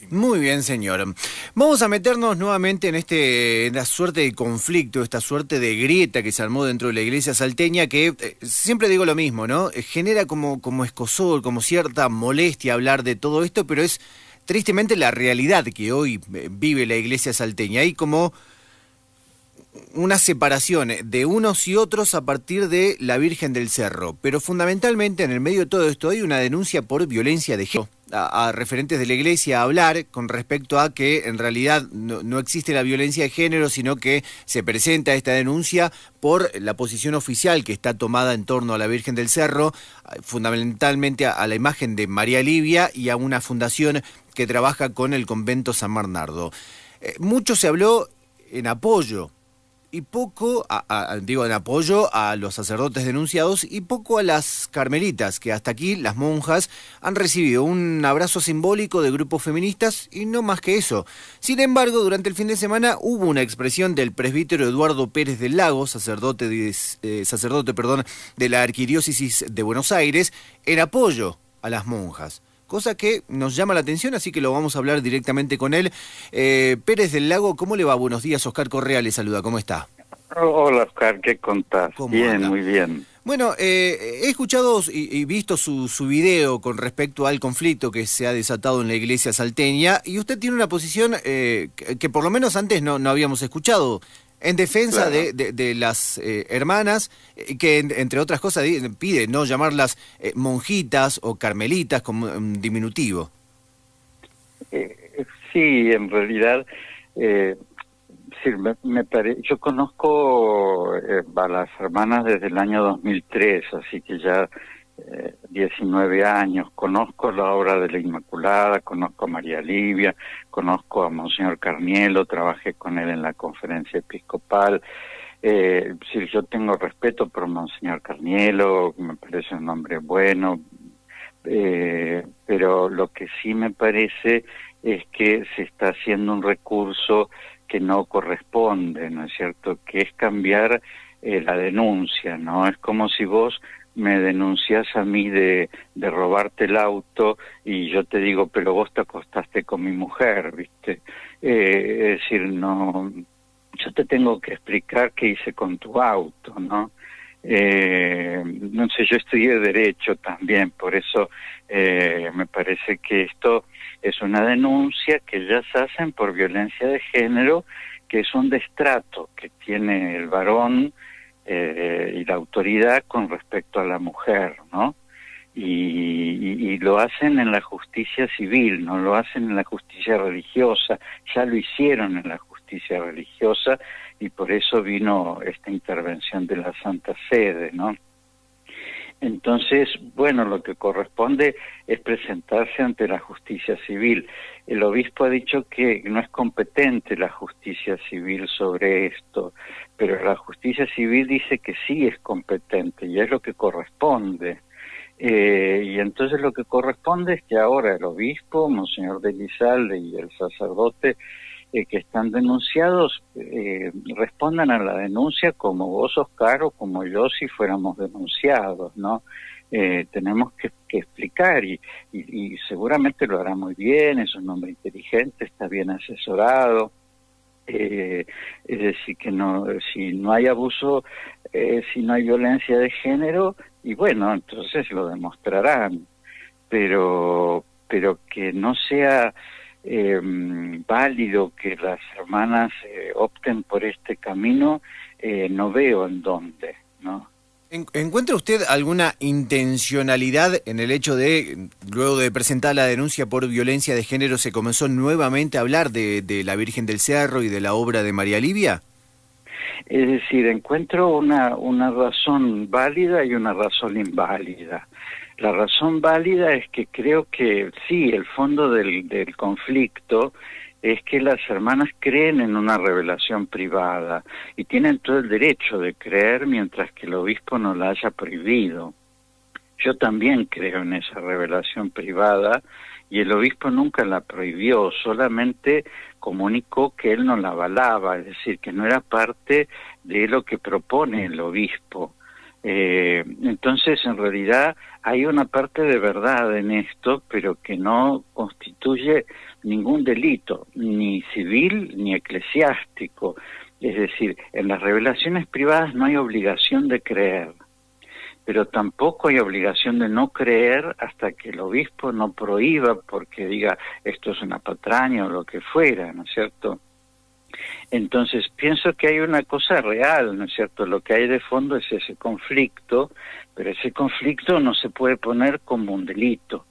Muy bien, señor. Vamos a meternos nuevamente en esta suerte de conflicto, esta suerte de grieta que se armó dentro de la iglesia salteña, que siempre digo lo mismo, ¿no? Genera como escozor, como cierta molestia hablar de todo esto, pero es tristemente la realidad que hoy vive la iglesia salteña. Hay como una separación de unos y otros a partir de la Virgen del Cerro, pero fundamentalmente en el medio de todo esto hay una denuncia por violencia de género. A referentes de la iglesia a hablar con respecto a que en realidad no existe la violencia de género, sino que se presenta esta denuncia por la posición oficial que está tomada en torno a la Virgen del Cerro, fundamentalmente a la imagen de María Livia y a una fundación que trabaja con el convento San Bernardo. Mucho se habló en apoyo y poco, digo, en apoyo a los sacerdotes denunciados y poco a las carmelitas, que hasta aquí las monjas han recibido un abrazo simbólico de grupos feministas y no más que eso. Sin embargo, durante el fin de semana hubo una expresión del presbítero Eduardo Pérez del Lago, sacerdote de la Arquidiócesis de Buenos Aires, en apoyo a las monjas. Cosa que nos llama la atención, así que lo vamos a hablar directamente con él. Pérez del Lago, ¿cómo le va? Buenos días, Oscar Correa le saluda, ¿cómo está? Hola, Oscar, ¿qué contás? ¿Cómo Bien, anda? muy bien. Bueno, he escuchado y visto su video con respecto al conflicto que se ha desatado en la iglesia salteña, y usted tiene una posición que por lo menos antes no habíamos escuchado, en defensa Claro. de las hermanas, que entre otras cosas pide no llamarlas monjitas o carmelitas como un diminutivo. Sí, en realidad, eh, sí, yo conozco a las hermanas desde el año 2003, así que ya 19 años. Conozco la obra de la Inmaculada, conozco a María Livia, conozco a Monseñor Carnielo, trabajé con él en la conferencia episcopal. Sí, yo tengo respeto por Monseñor Carnielo, me parece un hombre bueno, pero lo que sí me parece es que se está haciendo un recurso que no corresponde, ¿no es cierto?, que es cambiar la denuncia, ¿no? Es como si vos me denuncias a mí de robarte el auto y yo te digo, pero vos te acostaste con mi mujer, ¿viste? Es decir, no, yo te tengo que explicar qué hice con tu auto, ¿no? No sé, yo estudié Derecho también, por eso me parece que esto es una denuncia que ellas hacen por violencia de género, que es un destrato que tiene el varón y la autoridad con respecto a la mujer, ¿no? Y lo hacen en la justicia civil, no lo hacen en la justicia religiosa, ya lo hicieron en la justicia religiosa y por eso vino esta intervención de la Santa Sede, ¿no? Entonces, bueno, lo que corresponde es presentarse ante la justicia civil. El obispo ha dicho que no es competente la justicia civil sobre esto, pero la justicia civil dice que sí es competente y es lo que corresponde. Y entonces lo que corresponde es que ahora el obispo, Monseñor de Elizalde, y el sacerdote que están denunciados respondan a la denuncia como vos, Oscar, o como yo si fuéramos denunciados, ¿no? Tenemos que explicar y seguramente lo hará muy bien, es un hombre inteligente, está bien asesorado. Es decir, que no, si no hay abuso, si no hay violencia de género, y bueno, entonces lo demostrarán, pero que no sea válido que las hermanas opten por este camino, no veo en dónde, ¿no? ¿Encuentra usted alguna intencionalidad en el hecho de, luego de presentar la denuncia por violencia de género, se comenzó nuevamente a hablar de la Virgen del Cerro y de la obra de María Livia? Es decir, encuentro una razón válida y una razón inválida. La razón válida es que creo que sí, el fondo del conflicto es que las hermanas creen en una revelación privada y tienen todo el derecho de creer mientras que el obispo no la haya prohibido. Yo también creo en esa revelación privada y el obispo nunca la prohibió, solamente comunicó que él no la avalaba, es decir, que no era parte de lo que propone el obispo. Entonces, en realidad, hay una parte de verdad en esto, pero que no constituye ningún delito, ni civil ni eclesiástico. Es decir, en las revelaciones privadas no hay obligación de creer, pero tampoco hay obligación de no creer hasta que el obispo no prohíba porque diga esto es una patraña o lo que fuera, ¿no es cierto? Entonces pienso que hay una cosa real, ¿no es cierto? Lo que hay de fondo es ese conflicto, pero ese conflicto no se puede poner como un delito.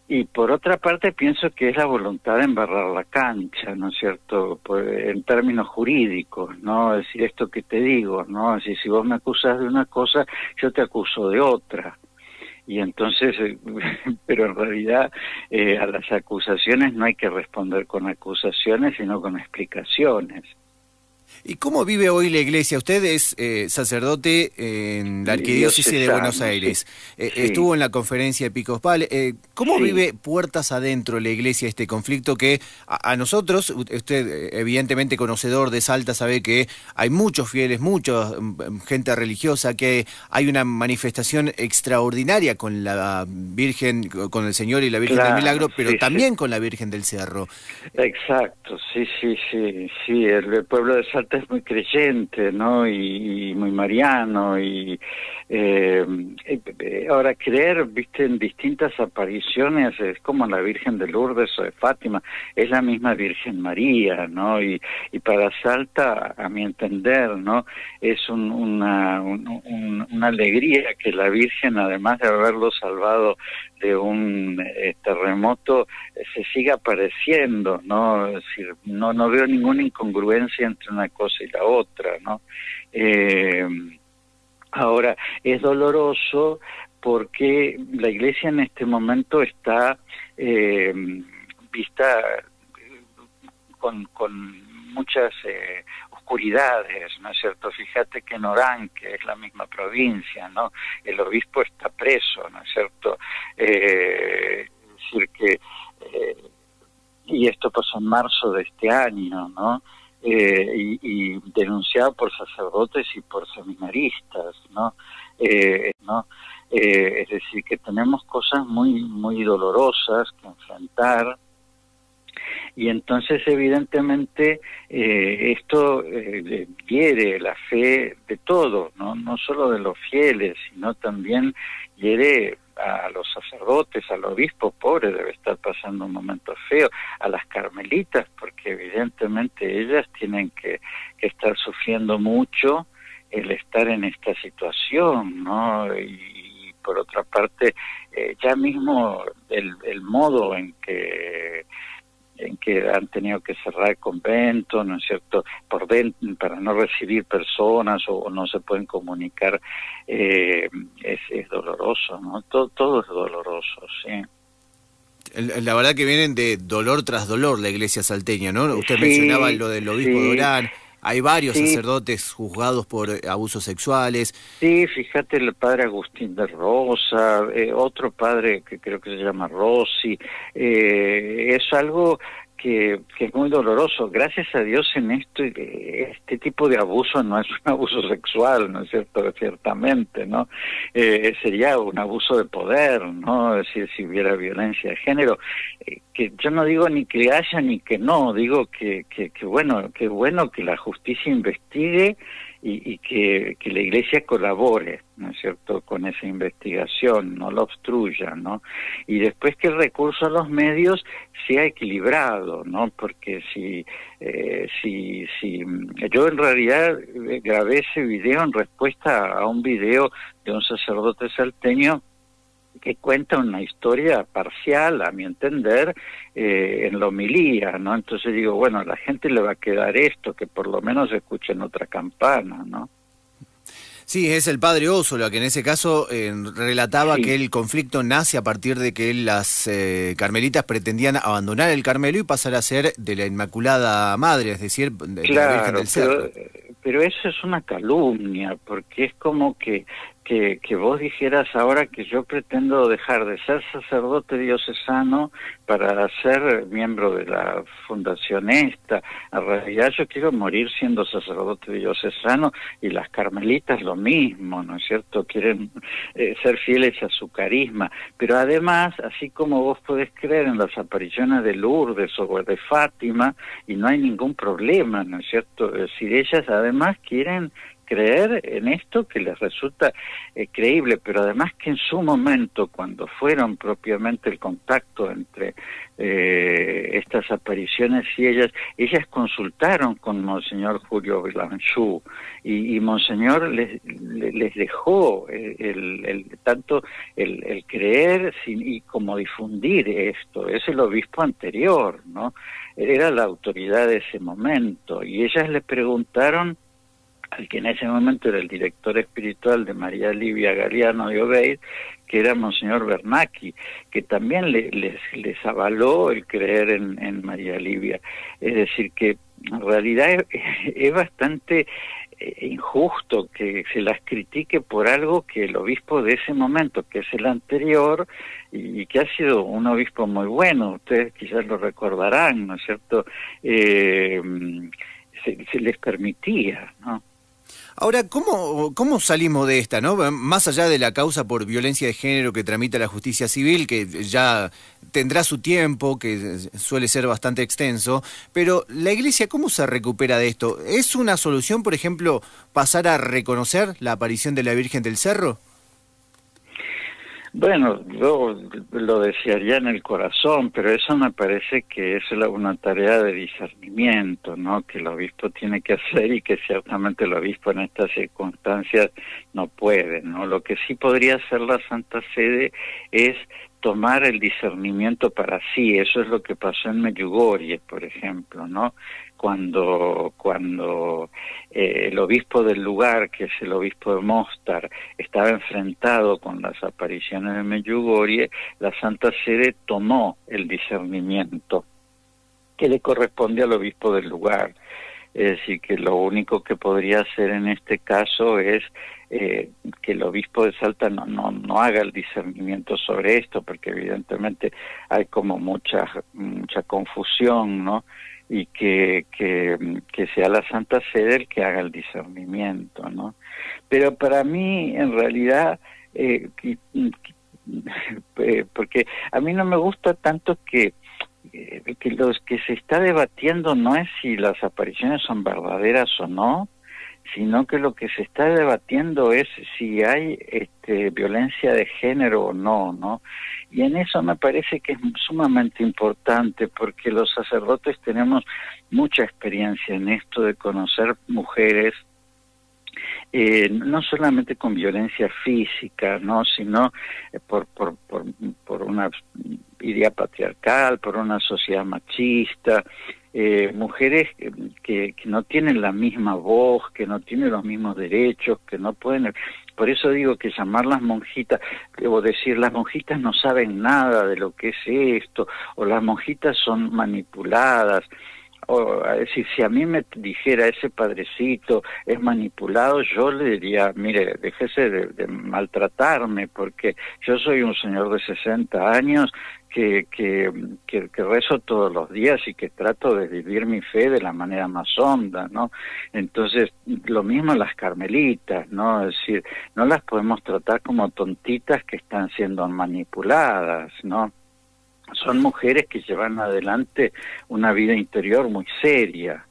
Y por otra parte pienso que es la voluntad de embarrar la cancha, ¿no es cierto? En términos jurídicos, ¿no? Es decir, esto que te digo, ¿no? Es decir, si vos me acusas de una cosa, yo te acuso de otra. Y entonces, pero en realidad a las acusaciones no hay que responder con acusaciones, sino con explicaciones. ¿Y cómo vive hoy la iglesia? Usted es sacerdote en la Arquidiócesis de Buenos Aires. Sí, Estuvo en la conferencia episcopal. ¿Cómo sí. vive puertas adentro la iglesia este conflicto que a nosotros, usted evidentemente conocedor de Salta, sabe que hay muchos fieles, mucha gente religiosa, que hay una manifestación extraordinaria con la Virgen, con el Señor y la Virgen del Milagro, pero Sí, también sí. con la Virgen del Cerro? Exacto, sí, el pueblo de Salta es muy creyente, ¿no? Y muy mariano, ahora creer, viste, en distintas apariciones, es como la Virgen de Lourdes o de Fátima, es la misma Virgen María, ¿no? Y para Salta, a mi entender, ¿no? Es una alegría que la Virgen, además de haberlo salvado de un terremoto, se siga apareciendo, ¿no? Es decir, no veo ninguna incongruencia entre una cosa y la otra, ¿no? Ahora, es doloroso porque la Iglesia en este momento está vista con muchas oscuridades, ¿no es cierto? Fíjate que en Orán, que es la misma provincia, ¿no? El obispo está preso, ¿no es cierto? Es decir que y esto pasó en marzo de este año, ¿no? Y denunciado por sacerdotes y por seminaristas, ¿no? Es decir, que tenemos cosas muy dolorosas que enfrentar, y entonces evidentemente esto hiere la fe de todos, no solo de los fieles, sino también hiere a los sacerdotes, al obispo, pobre, debe estar pasando un momento feo, a las carmelitas, porque evidentemente ellas tienen que estar sufriendo mucho el estar en esta situación, ¿no? Y por otra parte, ya mismo el modo en que han tenido que cerrar el convento, ¿no es cierto?, por dentro, para no recibir personas o no se pueden comunicar, es doloroso, ¿no? Todo es doloroso, sí. La verdad que vienen de dolor tras dolor la iglesia salteña, ¿no? Usted mencionaba Sí, lo del obispo de sí, Orán, hay varios sí. sacerdotes juzgados por abusos sexuales. Sí, fíjate, el padre Agustín de Rosa, otro padre que creo que se llama Rossi, es algo que es muy doloroso. Gracias a Dios en este tipo de abuso no es un abuso sexual, ¿no es cierto? Ciertamente, ¿no? Sería un abuso de poder, ¿no? Es decir, si hubiera violencia de género, que yo no digo ni que haya ni que no, digo que bueno que la justicia investigue y que la Iglesia colabore, ¿no es cierto?, con esa investigación, no la obstruya, ¿no? Y después que el recurso a los medios sea equilibrado, ¿no? Porque si yo en realidad grabé ese video en respuesta a un video de un sacerdote salteño que cuenta una historia parcial, a mi entender, en la homilía, ¿no? Entonces digo, bueno, a la gente le va a quedar esto, que por lo menos escuchen otra campana, ¿no? Sí, es el padre Ósola, que en ese caso relataba Sí, que el conflicto nace a partir de que las carmelitas pretendían abandonar el Carmelo y pasar a ser de la Inmaculada Madre, es decir, de la Virgen claro, del Cerro. pero eso es una calumnia, porque es como que que vos dijeras ahora que yo pretendo dejar de ser sacerdote diocesano para ser miembro de la fundación esta. En realidad yo quiero morir siendo sacerdote diocesano, y las carmelitas lo mismo, ¿no es cierto? Quieren ser fieles a su carisma, pero además, así como vos podés creer en las apariciones de Lourdes o de Fátima, y no hay ningún problema, ¿no es cierto? Es decir, ellas además quieren creer en esto que les resulta creíble, pero además que en su momento, cuando fueron propiamente el contacto entre estas apariciones y ellas consultaron con Monseñor Julio Blanchú, y Monseñor les dejó tanto el creer y como difundir esto. Es el obispo anterior, ¿no? Era la autoridad de ese momento, y ellas le preguntaron al que en ese momento era el director espiritual de María Livia Galiano de Obeid, que era Monseñor Bernacchi, que también les avaló el creer en María Livia. Es decir, que en realidad es bastante injusto que se las critique por algo que el obispo de ese momento, que es el anterior, y que ha sido un obispo muy bueno, ustedes quizás lo recordarán, ¿no es cierto?, se les permitía, ¿no? Ahora, ¿cómo salimos de esta, no? Más allá de la causa por violencia de género que tramita la justicia civil, que ya tendrá su tiempo, que suele ser bastante extenso, pero la Iglesia, ¿cómo se recupera de esto? ¿Es una solución, por ejemplo, pasar a reconocer la aparición de la Virgen del Cerro? Bueno, yo lo desearía en el corazón, pero eso me parece que es una tarea de discernimiento, ¿no?, que el obispo tiene que hacer, y que ciertamente el obispo en estas circunstancias no puede, ¿no? Lo que sí podría hacer la Santa Sede es tomar el discernimiento para sí. Eso es lo que pasó en Medjugorje, por ejemplo, ¿no? Cuando el obispo del lugar, que es el obispo de Mostar, estaba enfrentado con las apariciones de Medjugorje, la Santa Sede tomó el discernimiento que le corresponde al obispo del lugar. Es decir, que lo único que podría hacer en este caso es que el obispo de Salta no haga el discernimiento sobre esto, porque evidentemente hay como mucha confusión, ¿no? Y que sea la Santa Sede el que haga el discernimiento, ¿no? Pero para mí, en realidad, porque a mí no me gusta tanto que los que se está debatiendo no es si las apariciones son verdaderas o no, sino que lo que se está debatiendo es si hay violencia de género o no, ¿no? Y en eso me parece que es sumamente importante, porque los sacerdotes tenemos mucha experiencia en esto de conocer mujeres, no solamente con violencia física, ¿no?, sino por una idea patriarcal, por una sociedad machista, mujeres que no tienen la misma voz, que no tienen los mismos derechos, que no pueden... Por eso digo que llamarlas monjitas, o decir las monjitas no saben nada de lo que es esto, o las monjitas son manipuladas. O, es decir, si a mí me dijera ese padrecito es manipulado, yo le diría, mire, déjese de maltratarme, porque yo soy un señor de 60 años que rezo todos los días y que trato de vivir mi fe de la manera más honda, ¿no? Entonces, lo mismo las carmelitas, ¿no? Es decir, no las podemos tratar como tontitas que están siendo manipuladas, ¿no? Son mujeres que llevan adelante una vida interior muy seria,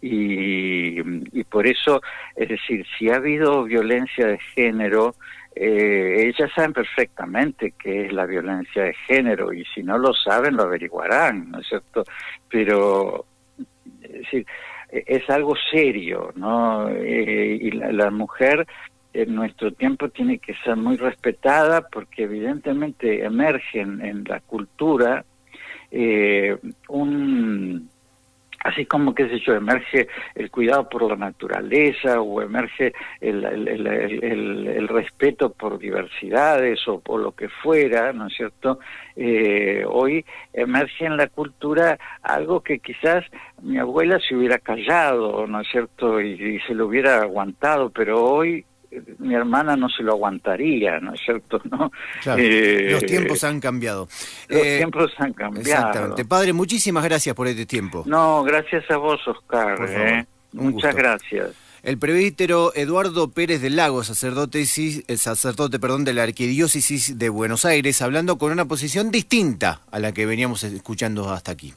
y por eso, es decir, si ha habido violencia de género, ellas saben perfectamente qué es la violencia de género, y si no lo saben lo averiguarán, ¿no es cierto? Pero, es decir, es algo serio, ¿no? Y la mujer en nuestro tiempo tiene que ser muy respetada, porque evidentemente emergen en la cultura así como, qué sé yo, emerge el cuidado por la naturaleza, o emerge el respeto por diversidades, o por lo que fuera, ¿no es cierto? Hoy emerge en la cultura algo que quizás mi abuela se hubiera callado, ¿no es cierto?, y se lo hubiera aguantado, pero hoy mi hermana no se lo aguantaría, ¿no es cierto? ¿No? Claro, los tiempos han cambiado. Los tiempos han cambiado. Exactamente. Padre, muchísimas gracias por este tiempo. No, gracias a vos, Oscar. Por favor, Muchas gracias. El presbítero Eduardo Pérez del Lago, sacerdote de la Arquidiócesis de Buenos Aires, hablando con una posición distinta a la que veníamos escuchando hasta aquí.